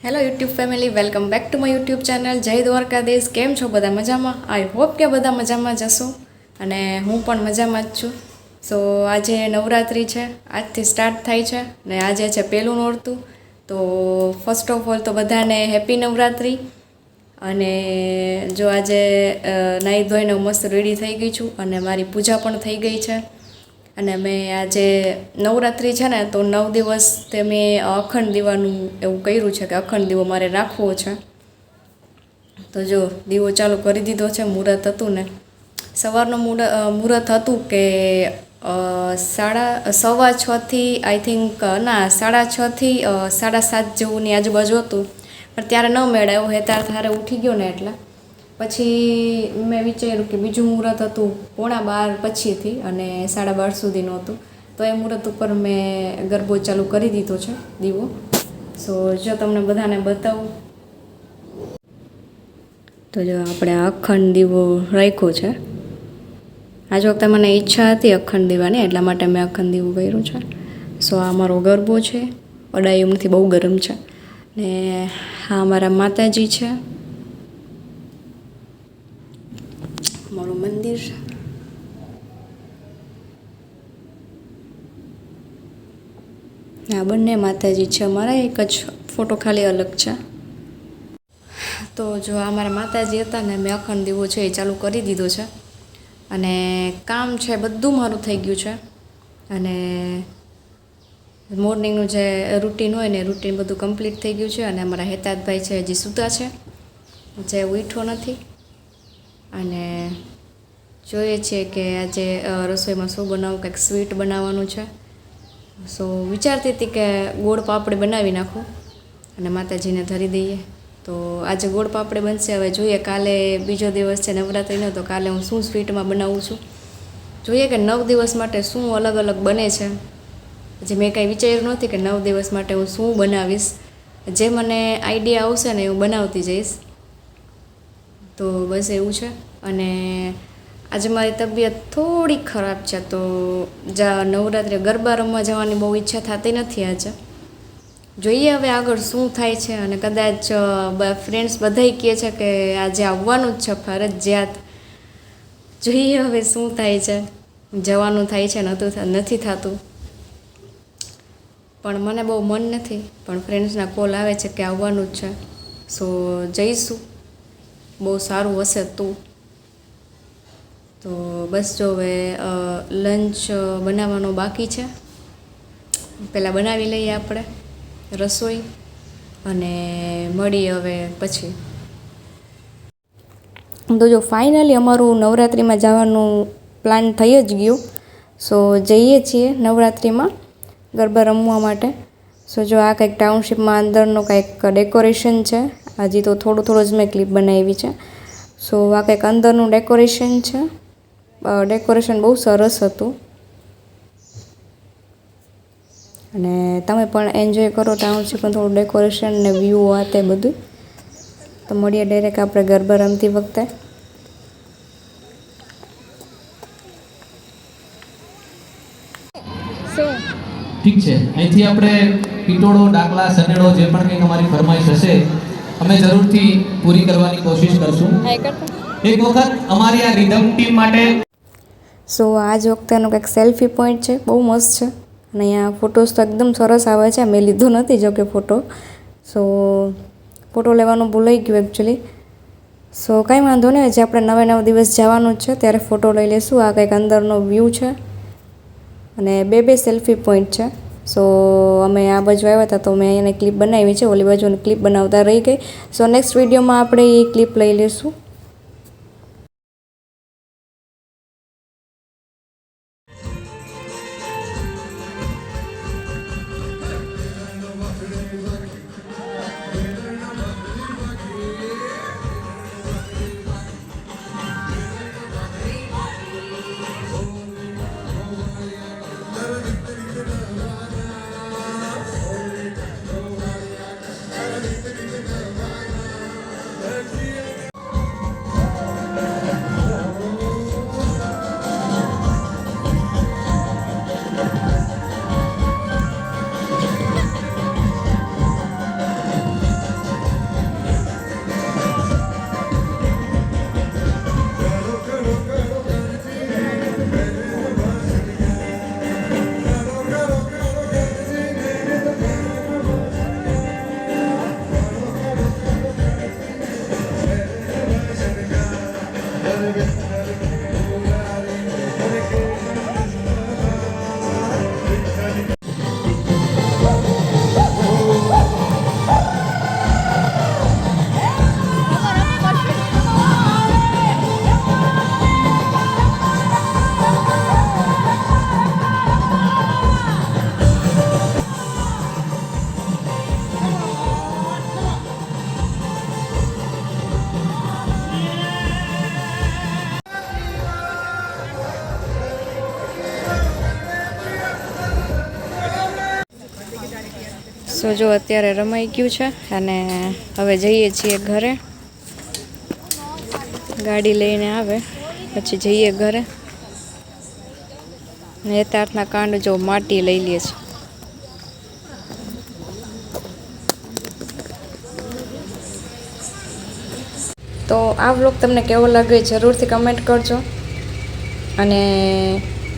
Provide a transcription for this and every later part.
Hello YouTube family, welcome back to my YouTube channel. જય દ્વારકાધીશ. કેમ છો બધા? મજામાં? આઈ હોપ કે બધા મજામાં જ હશો અને હું પણ મજામાં જ છું. સો આજે નવરાત્રિ છે, આજથી સ્ટાર્ટ થાય છે ને આજે છે પહેલું નોરતું. તો ફર્સ્ટ ઓફ ઓલ તો બધાને હેપી નવરાત્રિ. અને જો આજે નાહી ધોઈને મસ્ત રેડી થઈ ગઈ છું અને મારી પૂજા પણ થઈ ગઈ છે. અને મેં આજે નવરાત્રિ છે ને તો 9 દિવસ તે મેં અખંડ દીવાનું એવું કર્યું છે કે અખંડ દીવો મારે રાખવો છે. તો જો દીવો ચાલુ કરી દીધો છે. મુહૂર્ત હતું ને સવારનું મુહૂર્ત હતું કે 6:15 આઈ થિંક ના 6:30 7:30 જેવુંની આજુબાજુ હતું, પણ ત્યારે ન મેળાયો હે ત્યારે તારે ઉઠી ગયો ને એટલે પછી મેં વિચાર્યું કે બીજું મુહૂર્ત હતું 11:15 પછીથી અને 12:30 સુધીનું હતું. તો એ મુહૂર્ત ઉપર મેં ગરબો ચાલુ કરી દીધો છે, દીવો. સો જો તમને બધાને બતાવું તો જો આપણે અખંડ દીવો રાખ્યો છે. આજ વખતે મને ઈચ્છા હતી અખંડ દીવાની, એટલા માટે મેં અખંડ દીવો કર્યું છે. સો આ મારો ગરબો છે, અડાયુમથી બહુ ગરમ છે. ને હા મારા માતાજી છે, મારું મંદિર છે. આ બંને માતાજી છે અમારા, એક જ ફોટો ખાલી અલગ છે. તો જો આ મારા માતાજી હતા ને મેં અખંડ દીવો છે એ ચાલુ કરી દીધો છે. અને કામ છે બધું મારું થઈ ગયું છે. અને મોર્નિંગનું જે રૂટીન હોય ને રૂટીન બધું કમ્પ્લીટ થઈ ગયું છે. અને અમારા હેતાદભાઈ છે હજી સૂતા છે, જે ઉઠ્યો નથી. અને જોઈએ છીએ કે આજે રસોઈમાં શું બનાવું, કંઈક સ્વીટ બનાવવાનું છે. સો વિચારતી હતી કે ગોળ પાપડી બનાવી નાખું અને માતાજીને ધરી દઈએ. તો આજે ગોળ પાપડી બનશે. હવે જોઈએ કાલે બીજો દિવસ છે નવરાત્રિનો, તો કાલે હું શું સ્વીટમાં બનાવું છું. જોઈએ કે 9 દિવસ માટે શું અલગ અલગ બને છે. હજી મેં કાંઈ વિચાર્યું નથી કે 9 દિવસ માટે હું શું બનાવીશ. જે મને આઈડિયા આવશે ને હું બનાવતી જઈશ. તો બસ એવું છે. અને આજે મારી તબિયત થોડી ખરાબ છે, તો નવરાત્રિ ગરબા રમવા જવાની બહુ ઈચ્છા થતી નથી આજે. જોઈએ હવે આગળ શું થાય છે. અને કદાચ ફ્રેન્ડ્સ બધાય કહે છે કે આજે આવવાનું જ છે ફરજિયાત. જોઈએ હવે શું થાય છે, જવાનું થાય છે નથી થતું. પણ મને બહુ મન નથી, પણ ફ્રેન્ડ્સના કોલ આવે છે કે આવવાનું જ છે. સો જઈશું, બહુ સારું હશે તું. તો બસ જો હવે લંચ બનાવવાનું બાકી છે, પહેલાં બનાવી લઈએ આપણે રસોઈ અને મળીએ હવે પછી. તો જો ફાઇનલી અમારું નવરાત્રિમાં જવાનું પ્લાન થઈ જ ગયું. સો જઈએ છીએ નવરાત્રિમાં ગરબા રમવા માટે. સો જો આ કંઈક ટાઉનશીપમાં અંદરનું કંઈક ડેકોરેશન છે. હજી તો થોડું જ મેં ક્લિપ બનાવી છે. સો આ કંઈક અંદરનું ડેકોરેશન છે. ડેકોરેશન બહુ સરસ હતું. અને તમે પણ એન્જોય કરો ટાઉનશીપમાં થોડું ડેકોરેશન ને વ્યૂ આ તે બધું. તો મળીએ ડાયરેક્ટ આપણે ગરબા રમતી વખતે. ઠીક છે, અહીંથી આપણે પિટોળો, ડાકલા, સનેડો જે પણ કંઈક અમારી ફરમાઈશ હશે અમે જરૂરથી પૂરી કરવાની કોશિશ કરશું. એક વખત અમારી આ રિધમ ટીમ માટે સો આજ વખતેનો કંઈક સેલ્ફી પોઈન્ટ છે, બહુ મસ્ત છે. અને અહીંયા ફોટોસ તો એકદમ સરસ આવે છે. મેં લીધો નથી જો કે ફોટો. સો ફોટો લેવાનું ભૂલાઈ ગયું એકચ્યુઅલી. સો કાંઈ વાંધો નહીં, હજી આપણે 9 દિવસ જવાનું જ છે ત્યારે ફોટો લઈ લઈશું. આ કંઈક અંદરનો વ્યૂ છે અને બે સેલ્ફી પોઈન્ટ છે. સો અમે આ બાજુ આવ્યા હતા તો મેં એને ક્લિપ બનાવી છે, ઓલી બાજુની ક્લિપ બનાવતા રહી ગઈ. સો નેક્સ્ટ વિડીયોમાં આપણે એ ક્લિપ લઈ લઈશું. સો જો અત્યારે રમાઈ ગયું છે અને હવે જઈએ છીએ ઘરે. ગાડી લઈને આવે પછી જઈએ ઘરે. હેતાર્થના કાંડ જો માટી લઈ લે છે. તો આ વ્લોગ તમને કેવો લાગ્યો જરૂરથી કમેન્ટ કરજો. અને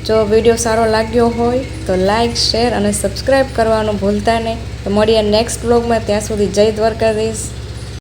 જો વિડીયો સારો લાગ્યો હોય તો લાઈક, શેર અને સબસ્ક્રાઈબ કરવાનું ભૂલતા નહીં. તો મળીએ નેક્સ્ટ વ્લોગમાં. ત્યાં સુધી જય દ્વારકાધીશ.